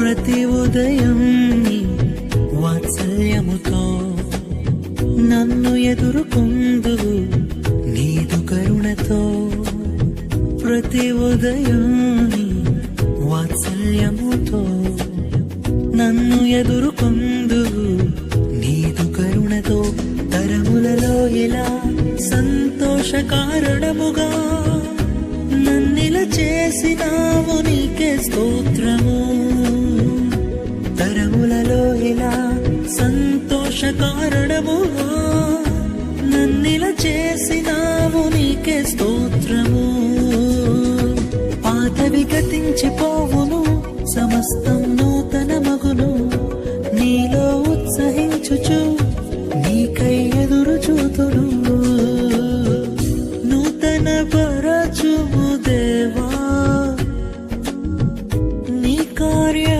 ప్రతి ఉదయం నీ వాత్సల్యముతో నన్ను ఎదుర్కొందువు నీదు కరుణతో. ప్రతి ఉదయం నీ వాత్సల్యముతో నన్ను ఎదుర్కొందువు నీదు కరుణతో. తరములలో ఇలా సంతోషకారణముగా నన్నిలా చేసినావు నీకే స్తోత్రము. తరములలో ఇలా సంతోషకారణముగా నన్నిలా చేసినావు నీకే స్తోత్రము. పాతవి గతించిపోవును, సమస్తం నూతన మగును, నీలో ఉత్సహించుచు